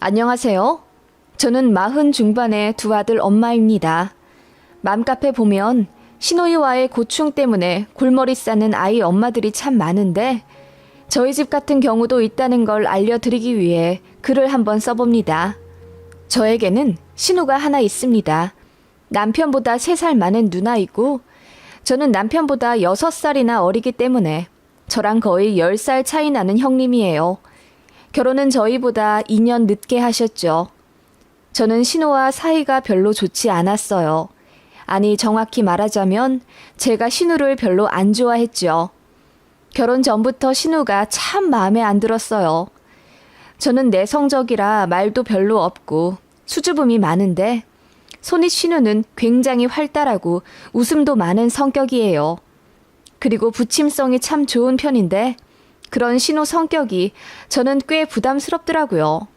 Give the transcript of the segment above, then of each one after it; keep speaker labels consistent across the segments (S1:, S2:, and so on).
S1: 안녕하세요. 저는 40 중반의 두 아들 엄마입니다. 맘카페 보면 시노이와의 고충 때문에 골머리 싸는 아이 엄마들이 참 많은데 저희 집 같은 경우도 있다는 걸 알려드리기 위해 글을 한번 써봅니다. 저에게는 신우가 하나 있습니다. 남편보다 3살 많은 누나이고 저는 남편보다 6살이나 어리기 때문에 저랑 거의 10살 차이 나는 형님이에요. 결혼은 저희보다 2년 늦게 하셨죠. 저는 신우와 사이가 별로 좋지 않았어요. 아니, 정확히 말하자면 제가 신우를 별로 안 좋아했죠. 결혼 전부터 신우가 참 마음에 안 들었어요. 저는 내성적이라 말도 별로 없고 수줍음이 많은데 손이 신우는 굉장히 활달하고 웃음도 많은 성격이에요. 그리고 부침성이 참 좋은 편인데 그런 신우 성격이 저는 꽤 부담스럽더라고요.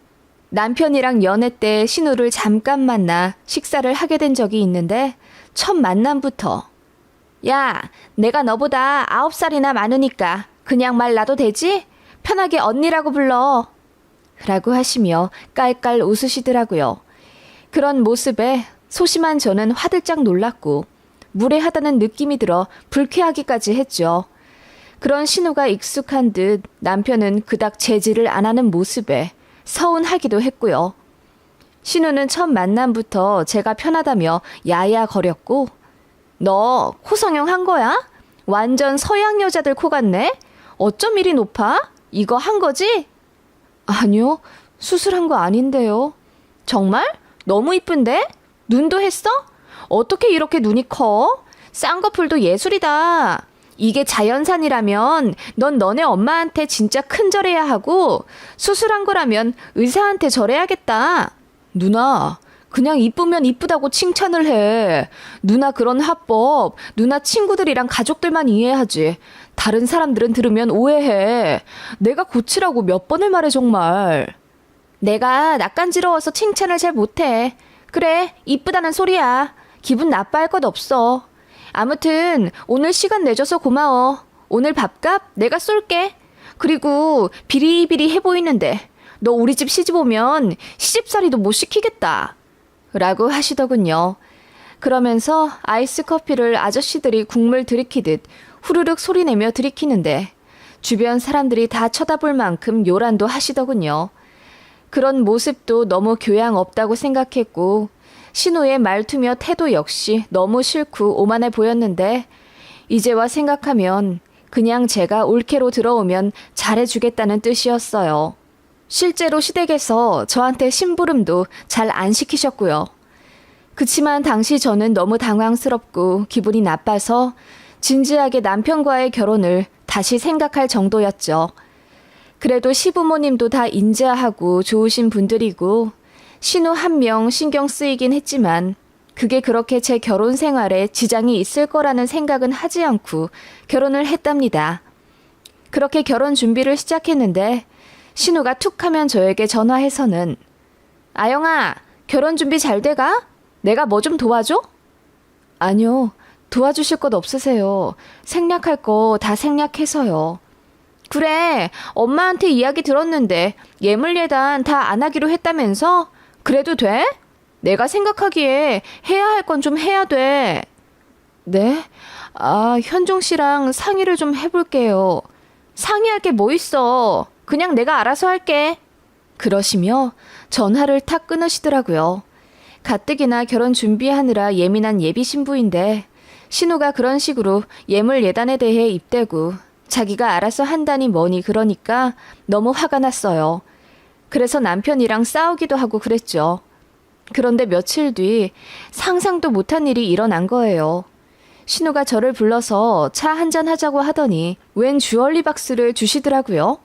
S1: 남편이랑 연애 때 신우를 잠깐 만나 식사를 하게 된 적이 있는데 첫 만남부터 야, 내가 너보다 9살이나 많으니까 그냥 말 놔도 되지? 편하게 언니라고 불러. 라고 하시며 깔깔 웃으시더라고요. 그런 모습에 소심한 저는 화들짝 놀랐고 무례하다는 느낌이 들어 불쾌하기까지 했죠. 그런 신우가 익숙한 듯 남편은 그닥 제지를 안 하는 모습에 서운하기도 했고요. 신우는 첫 만남부터 제가 편하다며 야야거렸고 너 코 성형한 거야? 완전 서양 여자들 코 같네? 어쩜 이리 높아? 이거 한 거지? 아니요, 수술한 거 아닌데요. 정말? 너무 이쁜데? 눈도 했어? 어떻게 이렇게 눈이 커? 쌍꺼풀도 예술이다. 이게 자연산이라면 넌 너네 엄마한테 진짜 큰절해야 하고 수술한 거라면 의사한테 절해야겠다. 누나, 그냥 이쁘면 이쁘다고 칭찬을 해. 누나 그런 화법, 누나 친구들이랑 가족들만 이해하지. 다른 사람들은 들으면 오해해. 내가 고치라고 몇 번을 말해 정말. 내가 낯간지러워서 칭찬을 잘 못해. 그래, 이쁘다는 소리야. 기분 나빠할 것 없어. 아무튼 오늘 시간 내줘서 고마워. 오늘 밥값 내가 쏠게. 그리고 비리비리해 보이는데 너 우리 집 시집 오면 시집살이도 못 시키겠다. 라고 하시더군요. 그러면서 아이스 커피를 아저씨들이 국물 들이키듯 후루룩 소리내며 들이키는데 주변 사람들이 다 쳐다볼 만큼 요란도 하시더군요. 그런 모습도 너무 교양 없다고 생각했고 신우의 말투며 태도 역시 너무 싫고 오만해 보였는데 이제와 생각하면 그냥 제가 올케로 들어오면 잘해주겠다는 뜻이었어요. 실제로 시댁에서 저한테 심부름도 잘 안 시키셨고요. 그치만 당시 저는 너무 당황스럽고 기분이 나빠서 진지하게 남편과의 결혼을 다시 생각할 정도였죠. 그래도 시부모님도 다 인자하고 좋으신 분들이고 신우 한 명 신경 쓰이긴 했지만 그게 그렇게 제 결혼 생활에 지장이 있을 거라는 생각은 하지 않고 결혼을 했답니다. 그렇게 결혼 준비를 시작했는데 신우가 툭 하면 저에게 전화해서는 아영아, 결혼 준비 잘 돼가? 내가 뭐 좀 도와줘? 아니요, 도와주실 것 없으세요. 생략할 거 다 생략해서요. 그래, 엄마한테 이야기 들었는데 예물예단 다 안 하기로 했다면서? 그래도 돼? 내가 생각하기에 해야 할 건 좀 해야 돼. 네? 현종 씨랑 상의를 좀 해볼게요. 상의할 게 뭐 있어. 그냥 내가 알아서 할게. 그러시며 전화를 탁 끊으시더라고요. 가뜩이나 결혼 준비하느라 예민한 예비 신부인데 신우가 그런 식으로 예물 예단에 대해 입대고 자기가 알아서 한다니 뭐니 그러니까 너무 화가 났어요. 그래서 남편이랑 싸우기도 하고 그랬죠. 그런데 며칠 뒤 상상도 못한 일이 일어난 거예요. 신우가 저를 불러서 차 한잔 하자고 하더니 웬 주얼리 박스를 주시더라고요.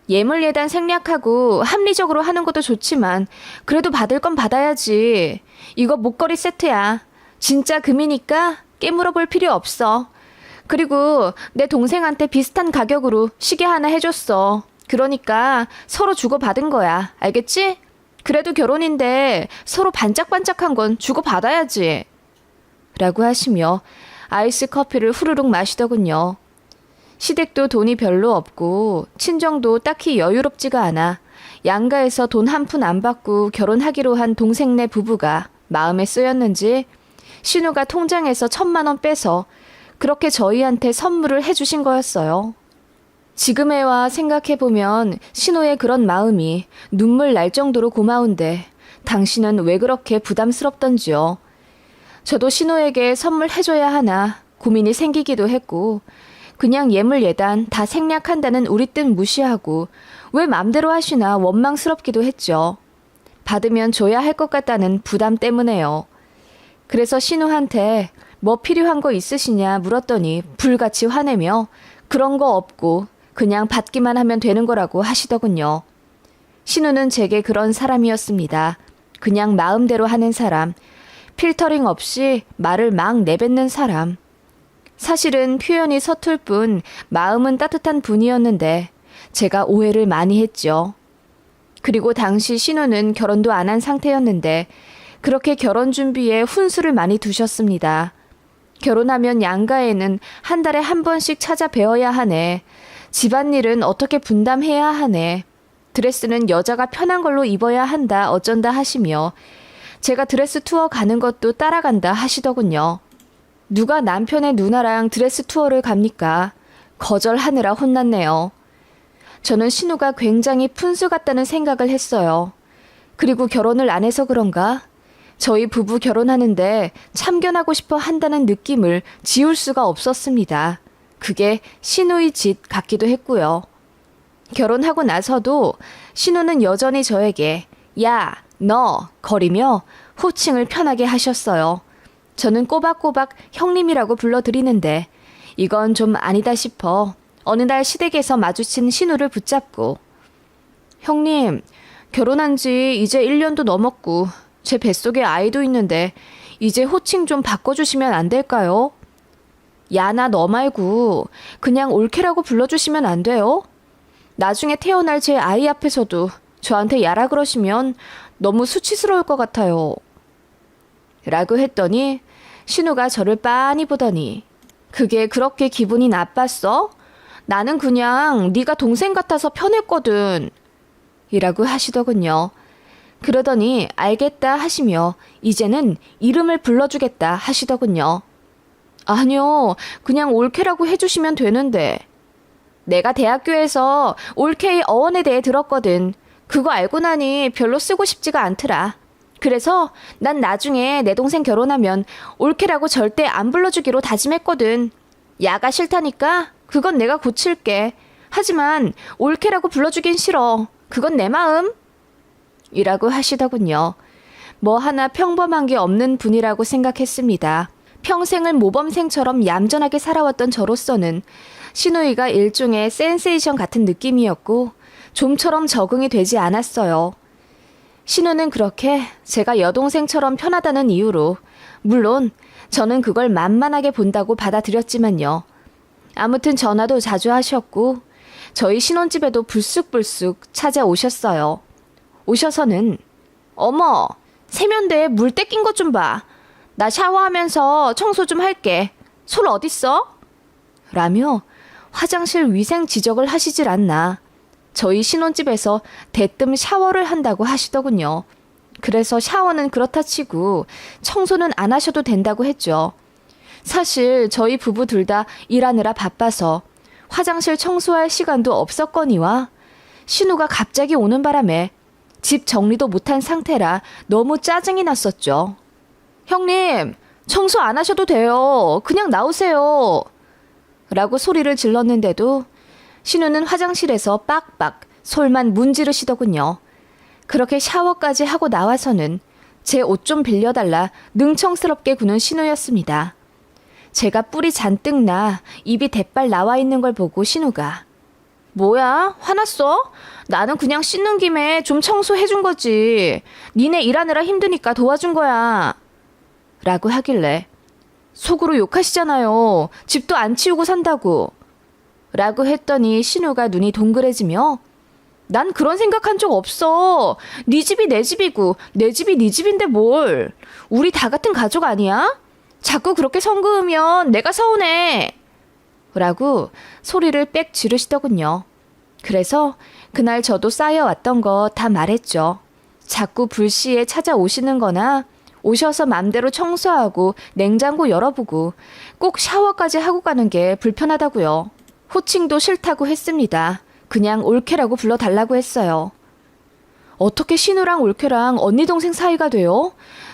S1: 예물 예단 생략하고 합리적으로 하는 것도 좋지만 그래도 받을 건 받아야지. 이거 목걸이 세트야. 진짜 금이니까 깨물어 볼 필요 없어. 그리고 내 동생한테 비슷한 가격으로 시계 하나 해줬어. 그러니까 서로 주고받은 거야. 알겠지? 그래도 결혼인데 서로 반짝반짝한 건 주고받아야지. 라고 하시며 아이스 커피를 후루룩 마시더군요. 시댁도 돈이 별로 없고 친정도 딱히 여유롭지가 않아 양가에서 돈 한 푼 안 받고 결혼하기로 한 동생네 부부가 마음에 쓰였는지 신우가 통장에서 1,000만 원 빼서 그렇게 저희한테 선물을 해주신 거였어요. 지금에 와 생각해보면 신우의 그런 마음이 눈물 날 정도로 고마운데 당신은 왜 그렇게 부담스럽던지요. 저도 신우에게 선물해줘야 하나 고민이 생기기도 했고 그냥 예물예단 다 생략한다는 우리 뜻 무시하고 왜 맘대로 하시나 원망스럽기도 했죠. 받으면 줘야 할 것 같다는 부담 때문에요. 그래서 신우한테 뭐 필요한 거 있으시냐 물었더니 불같이 화내며 그런 거 없고 그냥 받기만 하면 되는 거라고 하시더군요. 신우는 제게 그런 사람이었습니다. 그냥 마음대로 하는 사람, 필터링 없이 말을 막 내뱉는 사람. 사실은 표현이 서툴 뿐 마음은 따뜻한 분이었는데 제가 오해를 많이 했죠. 그리고 당시 신우는 결혼도 안 한 상태였는데 그렇게 결혼 준비에 훈수를 많이 두셨습니다. 결혼하면 양가에는 한 달에 한 번씩 찾아뵈어야 하네. 집안일은 어떻게 분담해야 하네. 드레스는 여자가 편한 걸로 입어야 한다 어쩐다 하시며 제가 드레스 투어 가는 것도 따라간다 하시더군요. 누가 남편의 누나랑 드레스 투어를 갑니까? 거절하느라 혼났네요. 저는 신우가 굉장히 푼수 같다는 생각을 했어요. 그리고 결혼을 안 해서 그런가? 저희 부부 결혼하는데 참견하고 싶어 한다는 느낌을 지울 수가 없었습니다. 그게 신우의 짓 같기도 했고요. 결혼하고 나서도 신우는 여전히 저에게 야, 너 거리며 호칭을 편하게 하셨어요. 저는 꼬박꼬박 형님이라고 불러드리는데 이건 좀 아니다 싶어 어느 날 시댁에서 마주친 신우를 붙잡고 형님, 결혼한 지 이제 1년도 넘었고 제 뱃속에 아이도 있는데 이제 호칭 좀 바꿔주시면 안 될까요? 야, 나 너 말고 그냥 올케라고 불러주시면 안 돼요? 나중에 태어날 제 아이 앞에서도 저한테 야라 그러시면 너무 수치스러울 것 같아요. 라고 했더니 신우가 저를 빤히 보더니 그게 그렇게 기분이 나빴어? 나는 그냥 네가 동생 같아서 편했거든. 이라고 하시더군요. 그러더니 알겠다 하시며 이제는 이름을 불러주겠다 하시더군요. 아니요, 그냥 올케라고 해주시면 되는데. 내가 대학교에서 올케의 어원에 대해 들었거든. 그거 알고 나니 별로 쓰고 싶지가 않더라. 그래서 난 나중에 내 동생 결혼하면 올케라고 절대 안 불러주기로 다짐했거든. 야가 싫다니까 그건 내가 고칠게. 하지만 올케라고 불러주긴 싫어. 그건 내 마음. 이라고 하시더군요. 뭐 하나 평범한 게 없는 분이라고 생각했습니다. 평생을 모범생처럼 얌전하게 살아왔던 저로서는 신우이가 일종의 센세이션 같은 느낌이었고 좀처럼 적응이 되지 않았어요. 신우는 그렇게 제가 여동생처럼 편하다는 이유로 물론 저는 그걸 만만하게 본다고 받아들였지만요. 아무튼 전화도 자주 하셨고 저희 신혼집에도 불쑥불쑥 찾아오셨어요. 오셔서는 어머, 세면대에 물 떼낀 것 좀 봐. 나 샤워하면서 청소 좀 할게. 솔 어딨어? 라며 화장실 위생 지적을 하시질 않나. 저희 신혼집에서 대뜸 샤워를 한다고 하시더군요. 그래서 샤워는 그렇다 치고 청소는 안 하셔도 된다고 했죠. 사실 저희 부부 둘 다 일하느라 바빠서 화장실 청소할 시간도 없었거니와 신우가 갑자기 오는 바람에 집 정리도 못한 상태라 너무 짜증이 났었죠. 형님, 청소 안 하셔도 돼요. 그냥 나오세요. 라고 소리를 질렀는데도 신우는 화장실에서 빡빡 솔만 문지르시더군요. 그렇게 샤워까지 하고 나와서는 제 옷 좀 빌려달라 능청스럽게 구는 신우였습니다. 제가 뿔이 잔뜩 나 입이 대빨 나와 있는 걸 보고 신우가 뭐야? 화났어? 나는 그냥 씻는 김에 좀 청소해준 거지. 니네 일하느라 힘드니까 도와준 거야. 라고 하길래 속으로 욕하시잖아요. 집도 안 치우고 산다고. 라고 했더니 신우가 눈이 동그래지며 난 그런 생각한 적 없어. 네 집이 내 집이고 내 집이 네 집인데 뭘. 우리 다 같은 가족 아니야? 자꾸 그렇게 선 그으면 내가 서운해. 라고 소리를 빽 지르시더군요. 그래서 그날 저도 쌓여왔던 거 다 말했죠. 자꾸 불시에 찾아오시는 거나 오셔서 맘대로 청소하고 냉장고 열어보고 꼭 샤워까지 하고 가는 게 불편하다고요. 호칭도 싫다고 했습니다. 그냥 올케라고 불러달라고 했어요. 어떻게 신우랑 올케랑 언니 동생 사이가 돼요?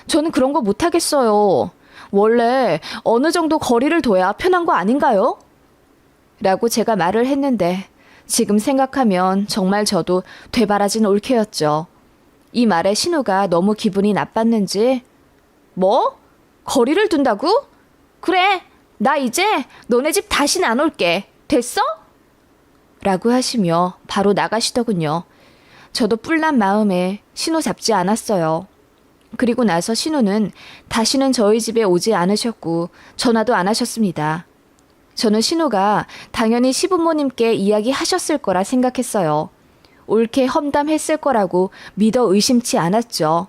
S1: 저는 그런 거 못하겠어요. 원래 어느 정도 거리를 둬야 편한 거 아닌가요? 라고 제가 말을 했는데 지금 생각하면 정말 저도 되바라진 올케였죠. 이 말에 신우가 너무 기분이 나빴는지 뭐? 거리를 둔다고? 그래, 나 이제 너네 집 다시는 안 올게. 됐어? 라고 하시며 바로 나가시더군요. 저도 뿔난 마음에 신우 잡지 않았어요. 그리고 나서 신우는 다시는 저희 집에 오지 않으셨고 전화도 안 하셨습니다. 저는 신우가 당연히 시부모님께 이야기하셨을 거라 생각했어요. 옳게 험담했을 거라고 믿어 의심치 않았죠.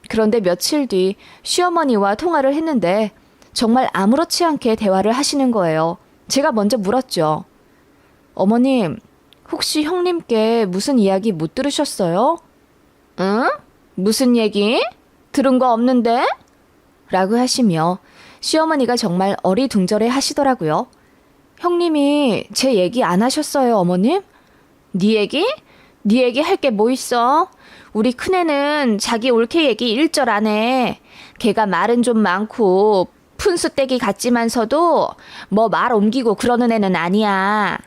S1: 그런데 며칠 뒤 시어머니와 통화를 했는데 정말 아무렇지 않게 대화를 하시는 거예요. 제가 먼저 물었죠. 어머님, 혹시 형님께 무슨 이야기 못 들으셨어요? 응? 무슨 얘기? 들은 거 없는데? 라고 하시며 시어머니가 정말 어리둥절해 하시더라고요. 형님이 제 얘기 안 하셨어요, 어머님? 네 얘기? 네 얘기 할 게 뭐 있어? 우리 큰애는 자기 올케 얘기 일절 안 해. 걔가 말은 좀 많고 푼수떼기 같지만서도 뭐 말 옮기고 그러는 애는 아니야.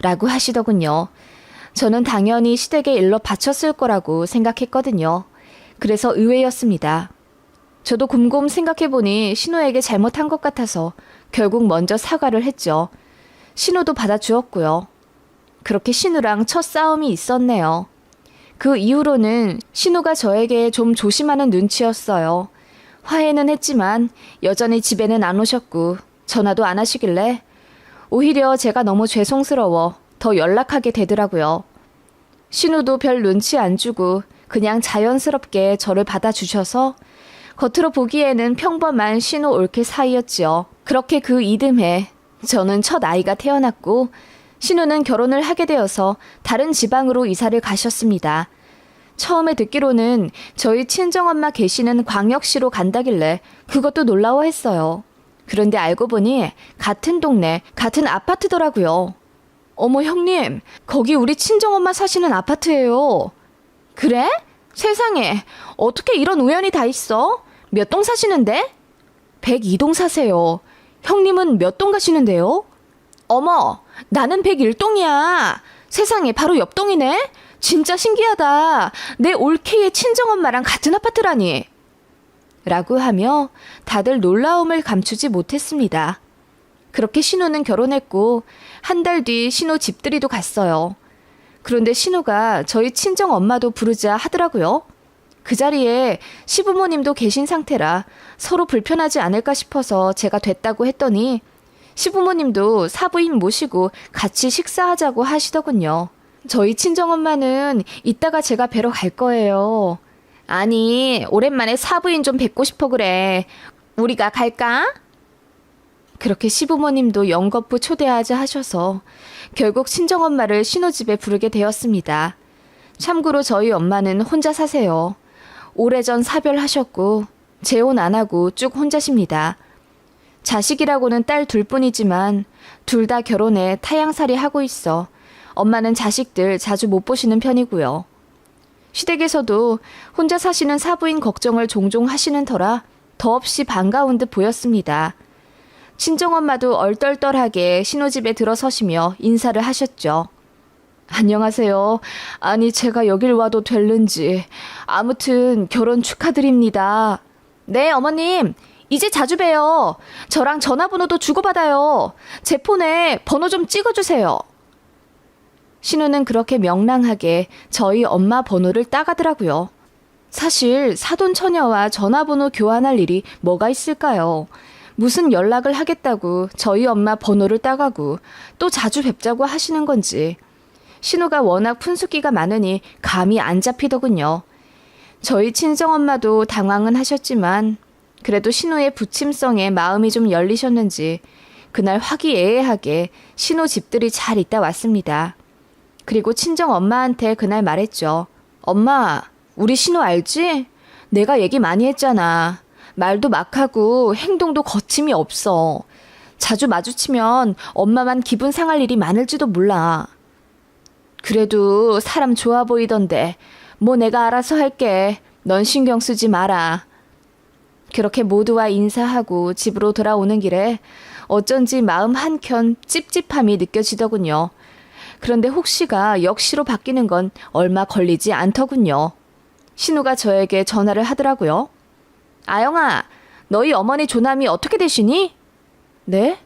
S1: 라고 하시더군요. 저는 당연히 시댁의 일로 바쳤을 거라고 생각했거든요. 그래서 의외였습니다. 저도 곰곰 생각해보니 신우에게 잘못한 것 같아서 결국 먼저 사과를 했죠. 신우도 받아주었고요. 그렇게 신우랑 첫 싸움이 있었네요. 그 이후로는 신우가 저에게 좀 조심하는 눈치였어요. 화해는 했지만 여전히 집에는 안 오셨고 전화도 안 하시길래 오히려 제가 너무 죄송스러워 더 연락하게 되더라고요. 신우도 별 눈치 안 주고 그냥 자연스럽게 저를 받아주셔서 겉으로 보기에는 평범한 신우 올케 사이였지요. 그렇게 그 이듬해 저는 첫 아이가 태어났고 신우는 결혼을 하게 되어서 다른 지방으로 이사를 가셨습니다. 처음에 듣기로는 저희 친정엄마 계시는 광역시로 간다길래 그것도 놀라워했어요. 그런데 알고 보니 같은 동네, 같은 아파트더라고요. 어머 형님, 거기 우리 친정엄마 사시는 아파트예요. 그래? 세상에, 어떻게 이런 우연이 다 있어? 몇 동 사시는데? 102동 사세요. 형님은 몇 동 가시는데요? 어머, 나는 101동이야. 세상에, 바로 옆 동이네? 진짜 신기하다. 내 올케의 친정엄마랑 같은 아파트라니. 라고 하며 다들 놀라움을 감추지 못했습니다. 그렇게 신우는 결혼했고 한 달 뒤 신우 집들이도 갔어요. 그런데 신우가 저희 친정엄마도 부르자 하더라고요. 그 자리에 시부모님도 계신 상태라 서로 불편하지 않을까 싶어서 제가 됐다고 했더니 시부모님도 사부인 모시고 같이 식사하자고 하시더군요. 저희 친정엄마는 이따가 제가 뵈러 갈 거예요. 아니, 오랜만에 사부인 좀 뵙고 싶어 그래. 우리가 갈까? 그렇게 시부모님도 연거푸 초대하자 하셔서 결국 친정엄마를 신우집에 부르게 되었습니다. 참고로 저희 엄마는 혼자 사세요. 오래전 사별하셨고 재혼 안 하고 쭉 혼자십니다. 자식이라고는 딸 둘뿐이지만 둘 다 결혼해 타양살이 하고 있어 엄마는 자식들 자주 못 보시는 편이고요. 시댁에서도 혼자 사시는 사부인 걱정을 종종 하시는 터라 더없이 반가운 듯 보였습니다. 친정엄마도 얼떨떨하게 신우집에 들어서시며 인사를 하셨죠. 안녕하세요. 아니 제가 여길 와도 될는지. 아무튼 결혼 축하드립니다. 네 어머님. 이제 자주 봬요. 저랑 전화번호도 주고받아요. 제 폰에 번호 좀 찍어주세요. 신우는 그렇게 명랑하게 저희 엄마 번호를 따가더라고요. 사실 사돈처녀와 전화번호 교환할 일이 뭐가 있을까요? 무슨 연락을 하겠다고 저희 엄마 번호를 따가고 또 자주 뵙자고 하시는 건지. 신우가 워낙 푼숫기가 많으니 감이 안 잡히더군요. 저희 친정엄마도 당황은 하셨지만 그래도 신우의 부침성에 마음이 좀 열리셨는지 그날 화기애애하게 신우 집들이 잘 있다 왔습니다. 그리고 친정 엄마한테 그날 말했죠. 엄마, 우리 신우 알지? 내가 얘기 많이 했잖아. 말도 막 하고 행동도 거침이 없어. 자주 마주치면 엄마만 기분 상할 일이 많을지도 몰라. 그래도 사람 좋아 보이던데 뭐 내가 알아서 할게. 넌 신경 쓰지 마라. 그렇게 모두와 인사하고 집으로 돌아오는 길에 어쩐지 마음 한켠 찝찝함이 느껴지더군요. 그런데 혹시가 역시로 바뀌는 건 얼마 걸리지 않더군요. 신우가 저에게 전화를 하더라고요. 아영아, 너희 어머니 조남이 어떻게 되시니? 네?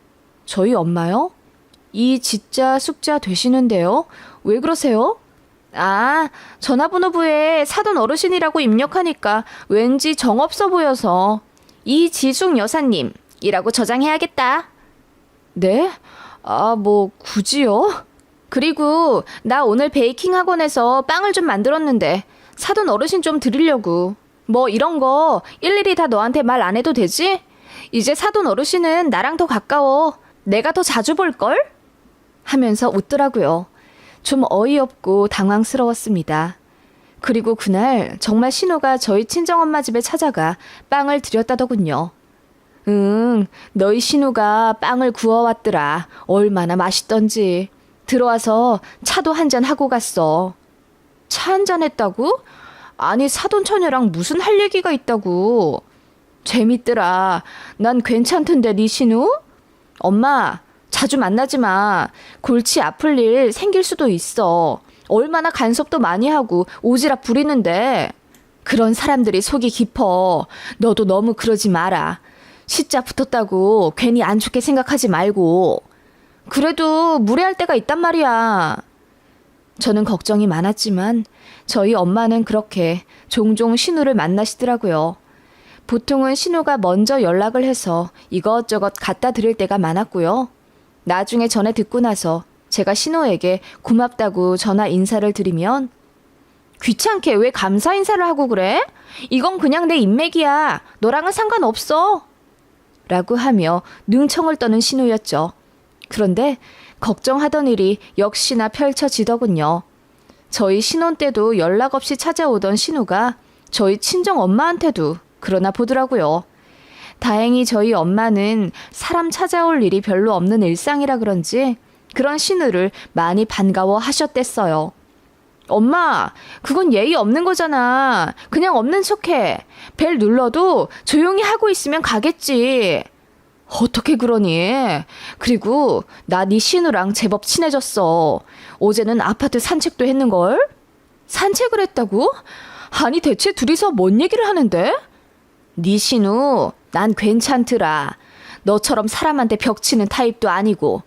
S1: 저희 엄마요? 이 지자 숙자 되시는데요? 왜 그러세요? 아, 전화번호부에 사돈 어르신이라고 입력하니까 왠지 정없어 보여서 이지숙 여사님이라고 저장해야겠다. 네? 아, 뭐 굳이요? 그리고 나 오늘 베이킹 학원에서 빵을 좀 만들었는데 사돈 어르신 좀 드리려고. 뭐 이런 거 일일이 다 너한테 말 안 해도 되지? 이제 사돈 어르신은 나랑 더 가까워. 내가 더 자주 볼걸? 하면서 웃더라고요. 좀 어이없고 당황스러웠습니다. 그리고 그날 정말 신우가 저희 친정엄마 집에 찾아가 빵을 드렸다더군요. 너희 신우가 빵을 구워왔더라. 얼마나 맛있던지. 들어와서 차도 한잔 하고 갔어. 차 한잔 했다고? 아니 사돈 처녀랑 무슨 할 얘기가 있다고. 재밌더라. 난 괜찮던데 네 신우? 엄마 자주 만나지 마. 골치 아플 일 생길 수도 있어. 얼마나 간섭도 많이 하고 오지랖 부리는데. 그런 사람들이 속이 깊어. 너도 너무 그러지 마라. 시자 붙었다고 괜히 안 좋게 생각하지 말고. 그래도 무례할 때가 있단 말이야. 저는 걱정이 많았지만 저희 엄마는 그렇게 종종 신우를 만나시더라고요. 보통은 신우가 먼저 연락을 해서 이것저것 갖다 드릴 때가 많았고요. 나중에 전해 듣고 나서 제가 신우에게 고맙다고 전화 인사를 드리면 귀찮게 왜 감사 인사를 하고 그래? 이건 그냥 내 인맥이야. 너랑은 상관없어. 라고 하며 능청을 떠는 신우였죠. 그런데 걱정하던 일이 역시나 펼쳐지더군요. 저희 신혼 때도 연락 없이 찾아오던 신우가 저희 친정 엄마한테도 그러나 보더라고요. 다행히 저희 엄마는 사람 찾아올 일이 별로 없는 일상이라 그런지 그런 신우를 많이 반가워 하셨댔어요. 엄마, 그건 예의 없는 거잖아. 그냥 없는 척해. 벨 눌러도 조용히 하고 있으면 가겠지. 어떻게 그러니? 그리고 나 네 신우랑 제법 친해졌어. 어제는 아파트 산책도 했는걸? 산책을 했다고? 아니 대체 둘이서 뭔 얘기를 하는데? 네 신우, 난 괜찮더라. 너처럼 사람한테 벽치는 타입도 아니고.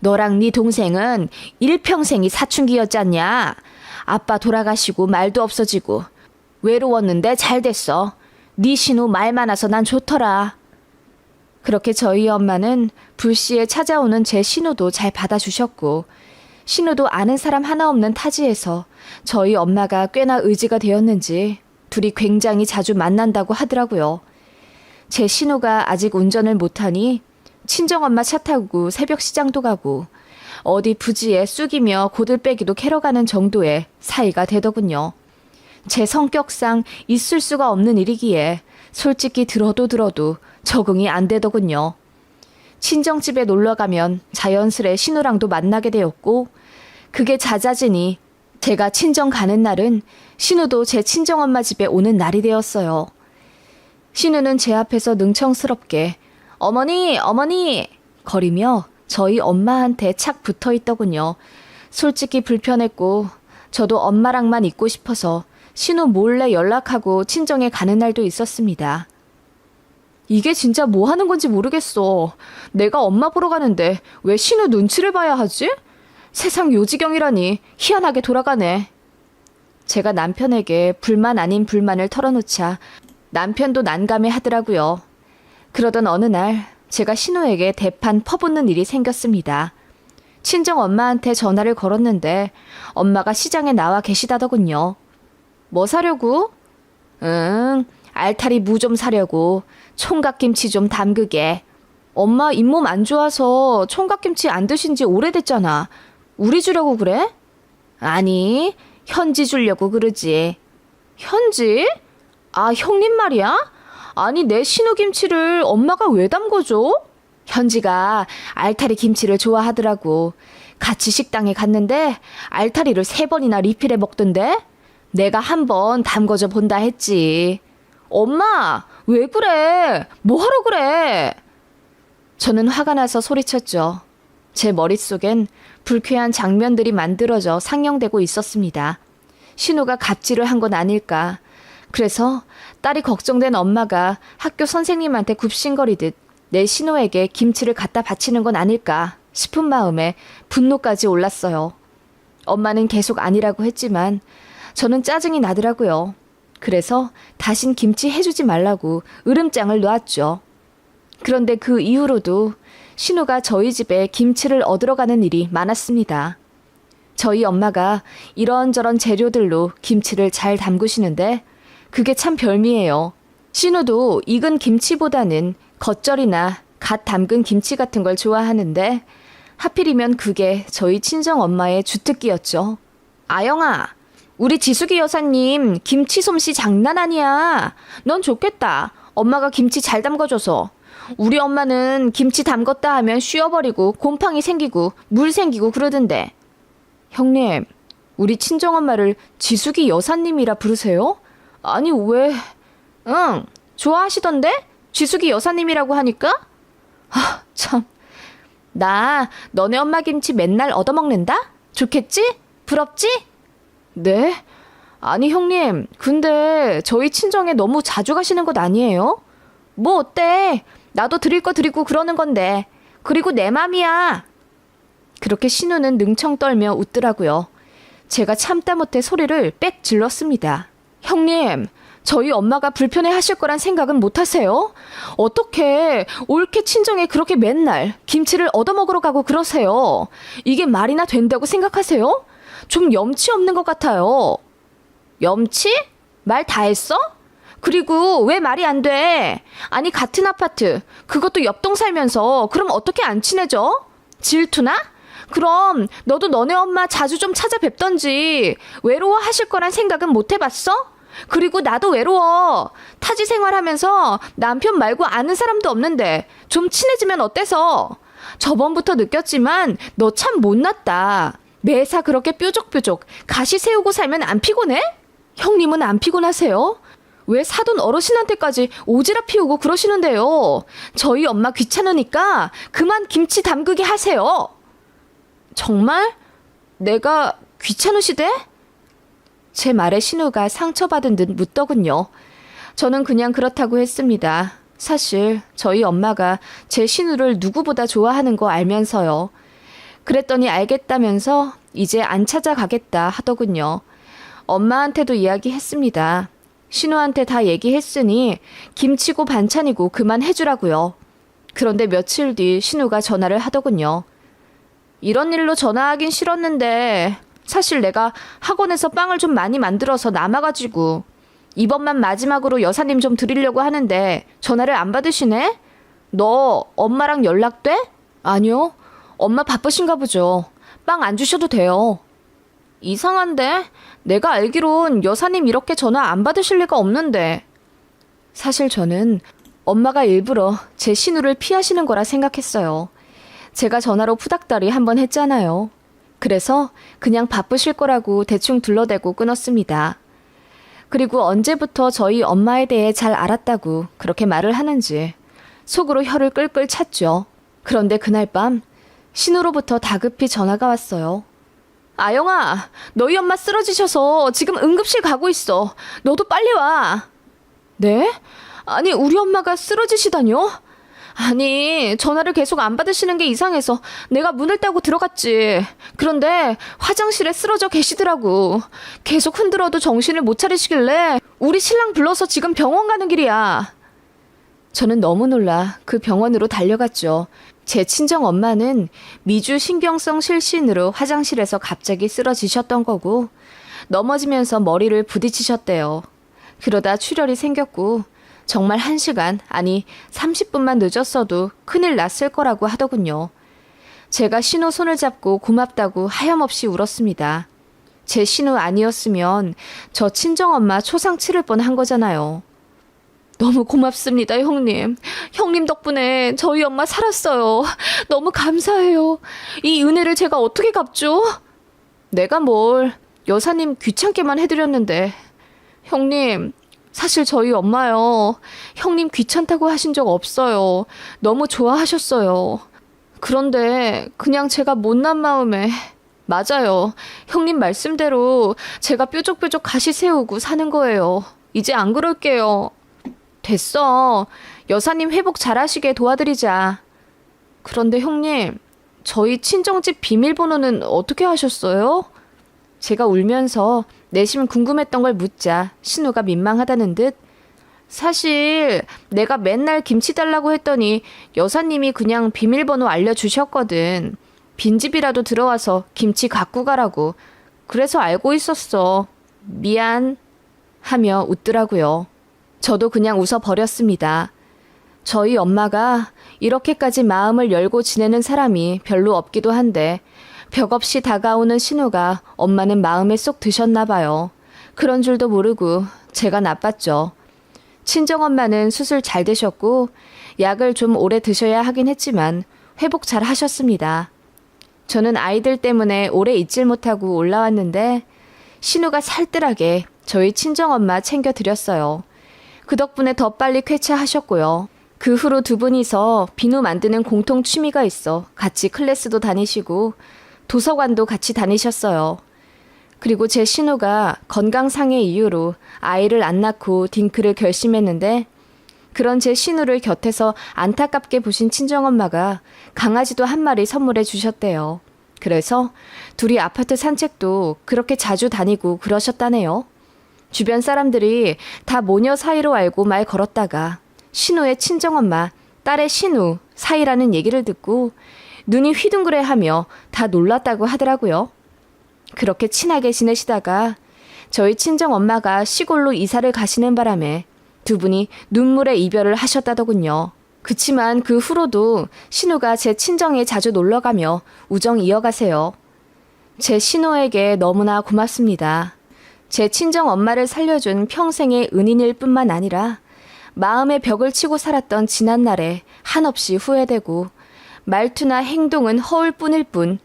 S1: 너랑 네 동생은 일평생이 사춘기였잖냐. 아빠 돌아가시고 말도 없어지고 외로웠는데 잘 됐어. 네 신우 말 많아서 난 좋더라. 그렇게 저희 엄마는 불시에 찾아오는 제 신우도 잘 받아주셨고 신우도 아는 사람 하나 없는 타지에서 저희 엄마가 꽤나 의지가 되었는지 둘이 굉장히 자주 만난다고 하더라고요. 제 신우가 아직 운전을 못하니 친정엄마 차 타고 새벽 시장도 가고 어디 부지에 쑥이며 고들빼기도 캐러 가는 정도의 사이가 되더군요. 제 성격상 있을 수가 없는 일이기에 솔직히 들어도 적응이 안 되더군요. 친정집에 놀러가면 자연스레 신우랑도 만나게 되었고 그게 잦아지니 제가 친정 가는 날은 신우도 제 친정엄마 집에 오는 날이 되었어요. 신우는 제 앞에서 능청스럽게 어머니, 어머니 거리며 저희 엄마한테 착 붙어 있더군요. 솔직히 불편했고 저도 엄마랑만 있고 싶어서 신우 몰래 연락하고 친정에 가는 날도 있었습니다. 이게 진짜 뭐 하는 건지 모르겠어. 내가 엄마 보러 가는데 왜 신우 눈치를 봐야 하지? 세상 요지경이라니 희한하게 돌아가네. 제가 남편에게 불만 아닌 불만을 털어놓자 남편도 난감해 하더라고요. 그러던 어느 날 제가 신우에게 대판 퍼붓는 일이 생겼습니다. 친정 엄마한테 전화를 걸었는데 엄마가 시장에 나와 계시다더군요. 뭐 사려고? 알타리 무 좀 사려고. 총각김치 좀 담그게. 엄마 잇몸 안 좋아서 총각김치 안 드신 지 오래됐잖아. 우리 주려고 그래? 아니, 현지 주려고 그러지. 현지? 아, 형님 말이야? 아니, 내 신우김치를 엄마가 왜 담궈줘? 현지가 알타리 김치를 좋아하더라고. 같이 식당에 갔는데 알타리를 3번이나 리필해 먹던데? 내가 한번 담궈줘 본다 했지. 엄마, 왜 그래? 뭐하러 그래? 저는 화가 나서 소리쳤죠. 제 머릿속엔 불쾌한 장면들이 만들어져 상영되고 있었습니다. 신우가 갑질을 한 건 아닐까. 그래서 딸이 걱정된 엄마가 학교 선생님한테 굽신거리듯 내 신우에게 김치를 갖다 바치는 건 아닐까 싶은 마음에 분노까지 올랐어요. 엄마는 계속 아니라고 했지만 저는 짜증이 나더라고요. 그래서 다신 김치 해주지 말라고 으름장을 놓았죠. 그런데 그 이후로도 신우가 저희 집에 김치를 얻으러 가는 일이 많았습니다. 저희 엄마가 이런저런 재료들로 김치를 잘 담그시는데 그게 참 별미예요. 신우도 익은 김치보다는 겉절이나 갓 담근 김치 같은 걸 좋아하는데 하필이면 그게 저희 친정엄마의 주특기였죠. 아영아, 우리 지숙이 여사님 김치 솜씨 장난 아니야. 넌 좋겠다. 엄마가 김치 잘 담궈줘서. 우리 엄마는 김치 담궜다 하면 쉬어버리고 곰팡이 생기고 물 생기고 그러던데. 형님, 우리 친정엄마를 지숙이 여사님이라 부르세요? 아니 왜? 응, 좋아하시던데? 지숙이 여사님이라고 하니까? 아, 참. 나 너네 엄마 김치 맨날 얻어먹는다? 좋겠지? 부럽지? 네? 아니 형님, 근데 저희 친정에 너무 자주 가시는 것 아니에요? 뭐 어때? 나도 드릴 거 드리고 그러는 건데. 그리고 내 맘이야. 그렇게 신우는 능청 떨며 웃더라고요. 제가 참다 못해 소리를 빽 질렀습니다. 형님, 저희 엄마가 불편해 하실 거란 생각은 못 하세요? 어떻게 올케 친정에 그렇게 맨날 김치를 얻어먹으러 가고 그러세요? 이게 말이나 된다고 생각하세요? 좀 염치 없는 것 같아요. 염치? 말 다 했어? 그리고 왜 말이 안 돼? 아니 같은 아파트, 그것도 옆동 살면서 그럼 어떻게 안 친해져? 질투나? 그럼 너도 너네 엄마 자주 좀 찾아뵙던지. 외로워하실 거란 생각은 못 해봤어? 그리고 나도 외로워. 타지 생활하면서 남편 말고 아는 사람도 없는데 좀 친해지면 어때서? 저번부터 느꼈지만 너 참 못났다. 매사 그렇게 뾰족뾰족 가시 세우고 살면 안 피곤해? 형님은 안 피곤하세요? 왜 사돈 어르신한테까지 오지랖 피우고 그러시는데요? 저희 엄마 귀찮으니까 그만 김치 담그게 하세요. 정말? 내가 귀찮으시대? 제 말에 신우가 상처받은 듯 묻더군요. 저는 그냥 그렇다고 했습니다. 사실 저희 엄마가 제 신우를 누구보다 좋아하는 거 알면서요. 그랬더니 알겠다면서 이제 안 찾아가겠다 하더군요. 엄마한테도 이야기했습니다. 신우한테 다 얘기했으니 김치고 반찬이고 그만 해주라고요. 그런데 며칠 뒤 신우가 전화를 하더군요. 이런 일로 전화하긴 싫었는데 사실 내가 학원에서 빵을 좀 많이 만들어서 남아가지고 이번만 마지막으로 여사님 좀 드리려고 하는데 전화를 안 받으시네? 너 엄마랑 연락돼? 아니요. 엄마 바쁘신가 보죠. 빵 안 주셔도 돼요. 이상한데? 내가 알기론 여사님 이렇게 전화 안 받으실 리가 없는데. 사실 저는 엄마가 일부러 제 신우를 피하시는 거라 생각했어요. 제가 전화로 푸닥다리 한번 했잖아요. 그래서 그냥 바쁘실 거라고 대충 둘러대고 끊었습니다. 그리고 언제부터 저희 엄마에 대해 잘 알았다고 그렇게 말을 하는지 속으로 혀를 끌끌 찼죠. 그런데 그날 밤 신우로부터 다급히 전화가 왔어요. 아영아, 너희 엄마 쓰러지셔서 지금 응급실 가고 있어. 너도 빨리 와. 네? 아니, 우리 엄마가 쓰러지시다뇨? 아니, 전화를 계속 안 받으시는 게 이상해서 내가 문을 따고 들어갔지. 그런데 화장실에 쓰러져 계시더라고. 계속 흔들어도 정신을 못 차리시길래 우리 신랑 불러서 지금 병원 가는 길이야. 저는 너무 놀라 그 병원으로 달려갔죠. 제 친정 엄마는 미주 신경성 실신으로 화장실에서 갑자기 쓰러지셨던 거고 넘어지면서 머리를 부딪히셨대요. 그러다 출혈이 생겼고 정말 1시간, 아니 30분만 늦었어도 큰일 났을 거라고 하더군요. 제가 신우 손을 잡고 고맙다고 하염없이 울었습니다. 제 신우 아니었으면 저 친정엄마 초상 치를 뻔한 거잖아요. 너무 고맙습니다, 형님. 형님 덕분에 저희 엄마 살았어요. 너무 감사해요. 이 은혜를 제가 어떻게 갚죠? 내가 뭘 여사님 귀찮게만 해드렸는데. 형님, 사실 저희 엄마요. 형님 귀찮다고 하신 적 없어요. 너무 좋아하셨어요. 그런데 그냥 제가 못난 마음에. 맞아요. 형님 말씀대로 제가 뾰족뾰족 가시 세우고 사는 거예요. 이제 안 그럴게요. 됐어. 여사님 회복 잘하시게 도와드리자. 그런데 형님, 저희 친정집 비밀번호는 어떻게 하셨어요? 제가 울면서 내심 궁금했던 걸 묻자 신우가 민망하다는 듯, 사실 내가 맨날 김치 달라고 했더니 여사님이 그냥 비밀번호 알려주셨거든. 빈집이라도 들어와서 김치 갖고 가라고. 그래서 알고 있었어. 미안. 하며 웃더라고요. 저도 그냥 웃어버렸습니다. 저희 엄마가 이렇게까지 마음을 열고 지내는 사람이 별로 없기도 한데 벽 없이 다가오는 신우가 엄마는 마음에 쏙 드셨나 봐요. 그런 줄도 모르고 제가 나빴죠. 친정엄마는 수술 잘 되셨고 약을 좀 오래 드셔야 하긴 했지만 회복 잘 하셨습니다. 저는 아이들 때문에 오래 있질 못하고 올라왔는데 신우가 살뜰하게 저희 친정엄마 챙겨드렸어요. 그 덕분에 더 빨리 쾌차하셨고요. 그 후로 두 분이서 비누 만드는 공통 취미가 있어 같이 클래스도 다니시고 도서관도 같이 다니셨어요. 그리고 제 신우가 건강상의 이유로 아이를 안 낳고 딩크를 결심했는데 그런 제 신우를 곁에서 안타깝게 보신 친정엄마가 강아지도 한 마리 선물해 주셨대요. 그래서 둘이 아파트 산책도 그렇게 자주 다니고 그러셨다네요. 주변 사람들이 다 모녀 사이로 알고 말 걸었다가 신우의 친정엄마, 딸의 신우 사이라는 얘기를 듣고 눈이 휘둥그레하며 다 놀랐다고 하더라고요. 그렇게 친하게 지내시다가 저희 친정엄마가 시골로 이사를 가시는 바람에 두 분이 눈물의 이별을 하셨다더군요. 그치만 그 후로도 신우가 제 친정에 자주 놀러가며 우정 이어가세요. 제 신우에게 너무나 고맙습니다. 제 친정엄마를 살려준 평생의 은인일 뿐만 아니라 마음의 벽을 치고 살았던 지난날에 한없이 후회되고 말투나 행동은 허울뿐일 뿐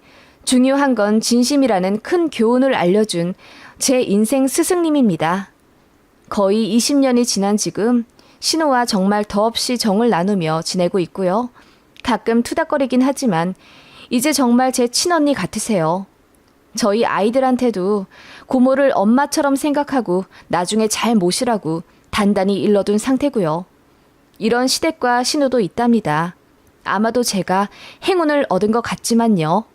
S1: 중요한 건 진심이라는 큰 교훈을 알려준 제 인생 스승님입니다. 거의 20년이 지난 지금 신우와 정말 더없이 정을 나누며 지내고 있고요. 가끔 투닥거리긴 하지만 이제 정말 제 친언니 같으세요. 저희 아이들한테도 고모를 엄마처럼 생각하고 나중에 잘 모시라고 단단히 일러둔 상태고요. 이런 시댁과 신우도 있답니다. 아마도 제가 행운을 얻은 것 같지만요.